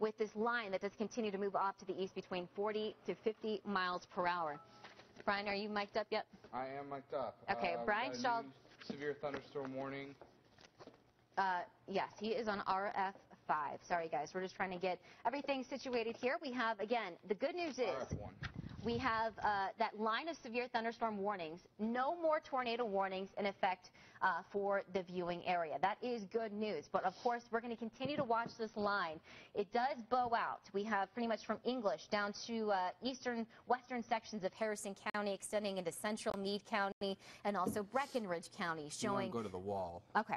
with this line that does continue to move off to the east between 40 to 50 miles per hour. Brian, are you mic'd up yet? I am mic'd up. Okay, Brian Shaw. Severe thunderstorm warning. Yes, he is on RF5. Sorry, guys. We're just trying to get everything situated here. We have, again, the good news is RF1. we have that line of severe thunderstorm warnings. No more tornado warnings in effect for the viewing area. That is good news. But, of course, we're going to continue to watch this line. It does bow out. We have pretty much from English down to western sections of Harrison County, extending into central Meade County and also Breckenridge County, showing. You want to go to the wall. Okay.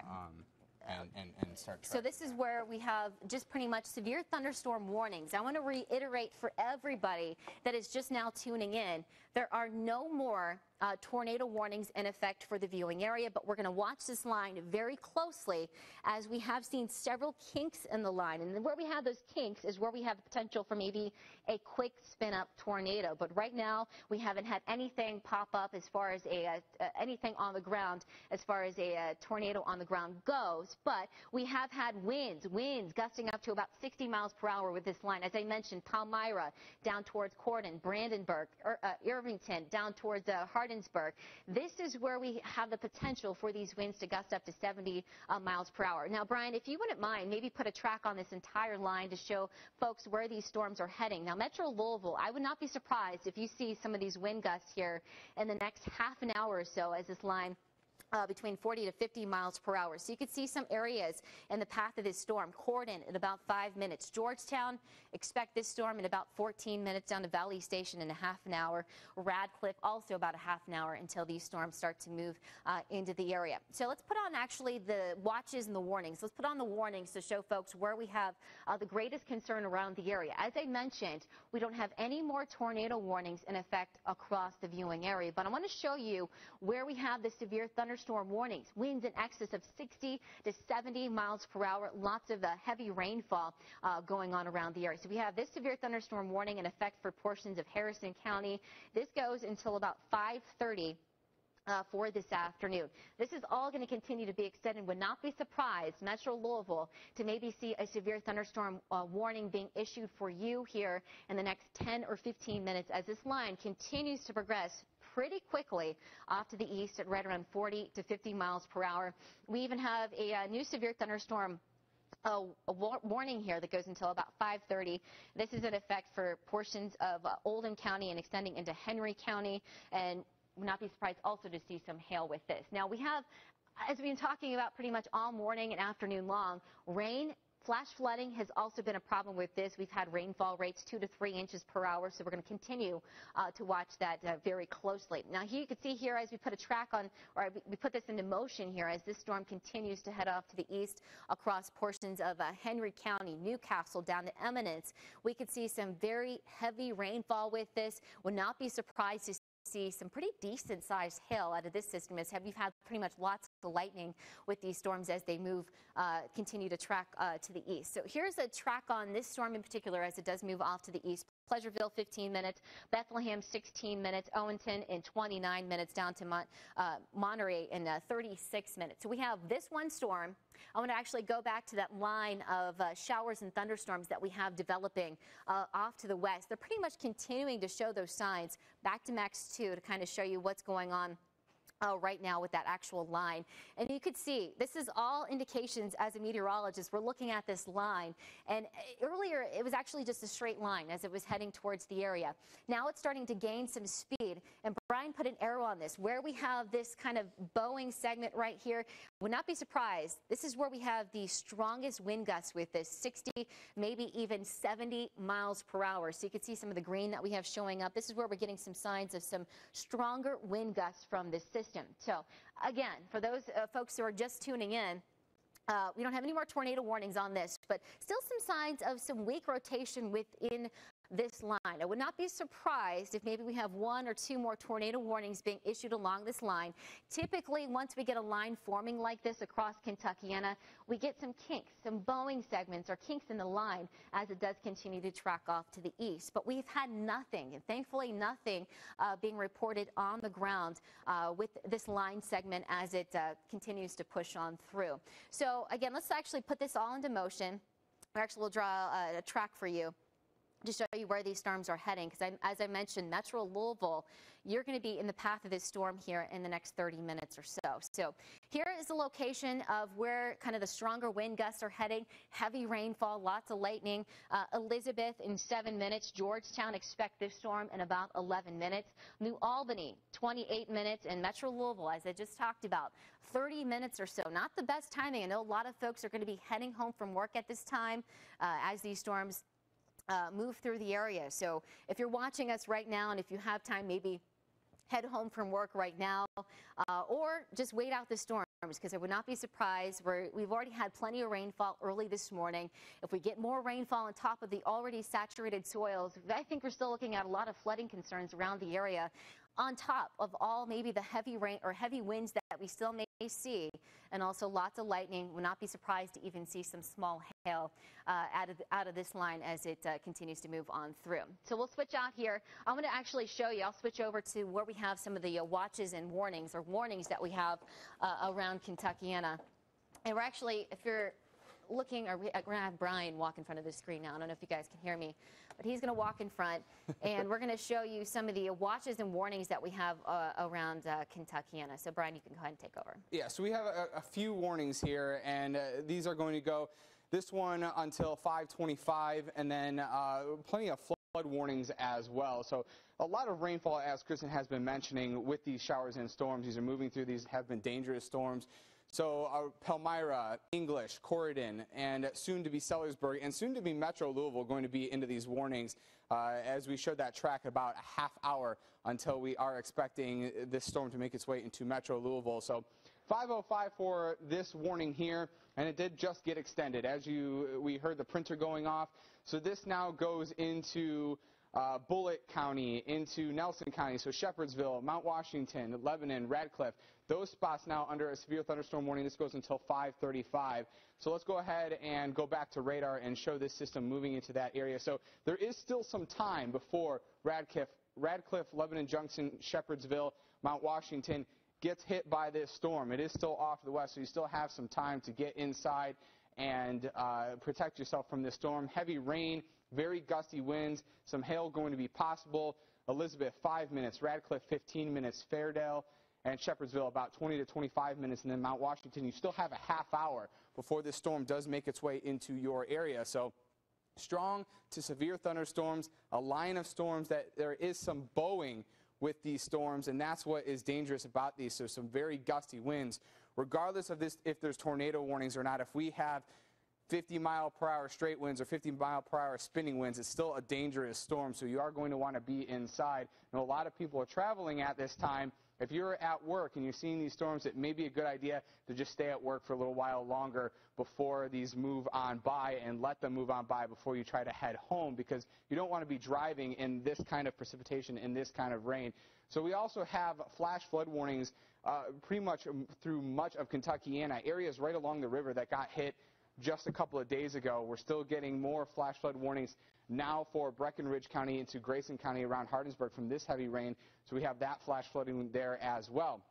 And start So this is where we have just pretty much severe thunderstorm warnings. I want to reiterate for everybody that is just now tuning in, there are no more tornado warnings in effect for the viewing area, but we're going to watch this line very closely as we have seen several kinks in the line. And where we have those kinks is where we have the potential for maybe a quick spin-up tornado. But right now, we haven't had anything pop up as far as anything on the ground as far as a tornado on the ground goes. But we have had winds gusting up to about 60 miles per hour with this line. As I mentioned, Palmyra down towards Cordon, Brandenburg, Irvington down towards Hardinsburg. This is where we have the potential for these winds to gust up to 70 miles per hour. Now, Brian, if you wouldn't mind, maybe put a track on this entire line to show folks where these storms are heading. Now, Metro Louisville, I would not be surprised if you see some of these wind gusts here in the next half an hour or so as this line between 40 to 50 miles per hour. So you could see some areas in the path of this storm. Cordon in about 5 minutes. Georgetown, expect this storm in about 14 minutes down to Valley Station in a half an hour. Radcliffe also about a half an hour until these storms start to move into the area. So let's put on actually the watches and the warnings. Let's put on the warnings to show folks where we have the greatest concern around the area. As I mentioned, we don't have any more tornado warnings in effect across the viewing area, but I want to show you where we have the severe thunderstorm warnings, winds in excess of 60 to 70 miles per hour, lots of heavy rainfall going on around the area. So we have this severe thunderstorm warning in effect for portions of Harrison County. This goes until about 5:30 for this afternoon. This is all going to continue to be extended. Would not be surprised, Metro Louisville, to maybe see a severe thunderstorm warning being issued for you here in the next 10 or 15 minutes as this line continues to progress pretty quickly off to the east at right around 40 to 50 miles per hour. We even have a new severe thunderstorm warning here that goes until about 5:30. This is in effect for portions of Oldham County and extending into Henry County, and would not be surprised also to see some hail with this. Now we have, as we've been talking about pretty much all morning and afternoon long, rain. Flash flooding has also been a problem with this. We've had rainfall rates 2 to 3 inches per hour, so we're going to continue to watch that very closely. Now, here you can see here as we put a track on, or we put this into motion here as this storm continues to head off to the east across portions of Henry County, Newcastle, down to Eminence. We could see some very heavy rainfall with this. Would not be surprised to see some pretty decent sized hail out of this system as we've had pretty much lots of lightning with these storms as they move, continue to track to the east. So here's a track on this storm in particular as it does move off to the east. Pleasureville, 15 minutes. Bethlehem, 16 minutes. Owenton in 29 minutes down to Monterey in 36 minutes. So we have this one storm. I want to actually go back to that line of showers and thunderstorms that we have developing off to the west. They're pretty much continuing to show those signs. Back to Max 2 to kind of show you what's going on right now with that actual line. And you could see this is all indications as a meteorologist. We're looking at this line, and earlier it was actually just a straight line as it was heading towards the area. Now it's starting to gain some speed, and Brian put an arrow on this where we have this kind of bowing segment right here. Would not be surprised. This is where we have the strongest wind gusts with this 60, maybe even 70 miles per hour. So you can see some of the green that we have showing up. This is where we're getting some signs of some stronger wind gusts from this system. So again, for those folks who are just tuning in, we don't have any more tornado warnings on this, but still some signs of some weak rotation within this line. I would not be surprised if maybe we have 1 or 2 more tornado warnings being issued along this line. Typically, once we get a line forming like this across Kentuckiana, we get some kinks, some bowing segments or kinks in the line as it does continue to track off to the east. But we've had nothing, and thankfully nothing being reported on the ground with this line segment as it continues to push on through. So again, let's actually put this all into motion. Actually, we'll draw a track for you to show you where these storms are heading, because as I mentioned, Metro Louisville, you're going to be in the path of this storm here in the next 30 minutes or so. So here is the location of where kind of the stronger wind gusts are heading. Heavy rainfall, lots of lightning. Elizabeth in 7 minutes. Georgetown, expect this storm in about 11 minutes. New Albany, 28 minutes. And Metro Louisville, as I just talked about, 30 minutes or so. Not the best timing. I know a lot of folks are going to be heading home from work at this time as these storms move through the area. So if you're watching us right now, and if you have time, maybe head home from work right now, or just wait out the storms, because I would not be surprised. We've already had plenty of rainfall early this morning. If we get more rainfall on top of the already saturated soils, I think we're still looking at a lot of flooding concerns around the area, on top of all maybe the heavy rain or heavy winds that we still may see, and also lots of lightning. Would not be surprised to even see some small hail out of this line as it continues to move on through. So we'll switch out here. I'm going to actually show you. I'll switch over to where we have some of the watches and warnings, or warnings that we have around Kentuckiana. And we're actually, if you're looking, we're going to have Brian walk in front of the screen now. I don't know if you guys can hear me, but he's going to walk in front, and we're going to show you some of the watches and warnings that we have around Kentuckiana. So Brian, you can go ahead and take over. Yeah, so we have a few warnings here, and these are going to go this one until 5:25, and then plenty of flood warnings as well. So a lot of rainfall, as Kristen has been mentioning, with these showers and storms. These are moving through. These have been dangerous storms. So Palmyra, English, Corydon, and soon to be Sellersburg, and soon to be Metro Louisville going to be into these warnings as we showed that track about a half hour until we are expecting this storm to make its way into Metro Louisville. So 5:05 for this warning here, and it did just get extended. As we heard the printer going off. So this now goes into Bullitt County, into Nelson County, so Shepherdsville, Mount Washington, Lebanon, Radcliffe. Those spots now under a severe thunderstorm warning. This goes until 5:35. So let's go ahead and go back to radar and show this system moving into that area. So there is still some time before Radcliffe, Lebanon Junction, Shepherdsville, Mount Washington gets hit by this storm. It is still off to the west, so you still have some time to get inside and protect yourself from this storm. Heavy rain, very gusty winds, some hail going to be possible. Elizabeth, 5 minutes. Radcliffe, 15 minutes. Fairdale and Shepherdsville, about 20 to 25 minutes. And then Mount Washington, you still have a half hour before this storm does make its way into your area. So strong to severe thunderstorms, a line of storms that there is some bowing with these storms, and that's what is dangerous about these. So some very gusty winds. Regardless of this, if there's tornado warnings or not, if we have 50-mile-per-hour straight winds or 50-mile-per-hour spinning winds, it's still a dangerous storm, so you are going to want to be inside. And a lot of people are traveling at this time. If you're at work and you're seeing these storms, it may be a good idea to just stay at work for a little while longer before these move on by, and let them move on by before you try to head home, because you don't want to be driving in this kind of precipitation, in this kind of rain. So we also have flash flood warnings pretty much through much of Kentuckiana, areas right along the river that got hit just a couple of days ago. We're still getting more flash flood warnings now for Breckinridge County into Grayson County around Hardinsburg from this heavy rain. So we have that flash flooding there as well.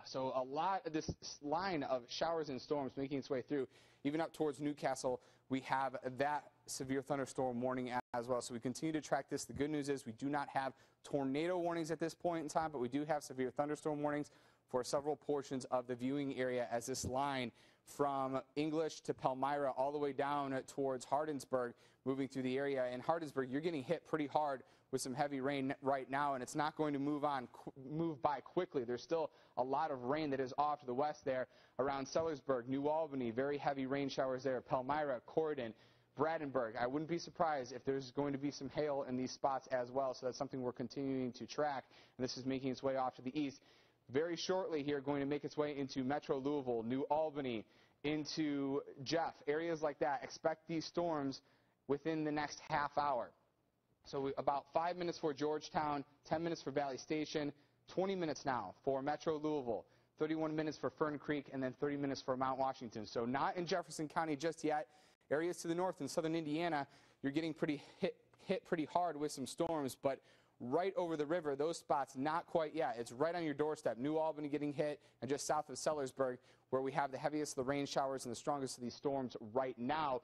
So a lot of this line of showers and storms making its way through. Even up towards Newcastle, we have that severe thunderstorm warning as well. So we continue to track this. The good news is we do not have tornado warnings at this point in time, but we do have severe thunderstorm warnings for several portions of the viewing area, as this line from English to Palmyra all the way down towards Hardinsburg moving through the area. In Hardinsburg, you're getting hit pretty hard with some heavy rain right now, and it's not going to move by quickly. There's still a lot of rain that is off to the west there around Sellersburg, New Albany, very heavy rain showers there, Palmyra, Corydon, Bradenburg. I wouldn't be surprised if there's going to be some hail in these spots as well, so that's something we're continuing to track, and this is making its way off to the east. Very shortly here, going to make its way into Metro Louisville, New Albany, into Jeff, areas like that. Expect these storms within the next half hour. So about 5 minutes for Georgetown, 10 minutes for Valley Station, 20 minutes now for Metro Louisville, 31 minutes for Fern Creek, and then 30 minutes for Mount Washington. So not in Jefferson County just yet. Areas to the north in southern Indiana, you're getting hit pretty hard with some storms, but right over the river, those spots, not quite yet. It's right on your doorstep. New Albany getting hit, and just south of Sellersburg, where we have the heaviest of the rain showers and the strongest of these storms right now.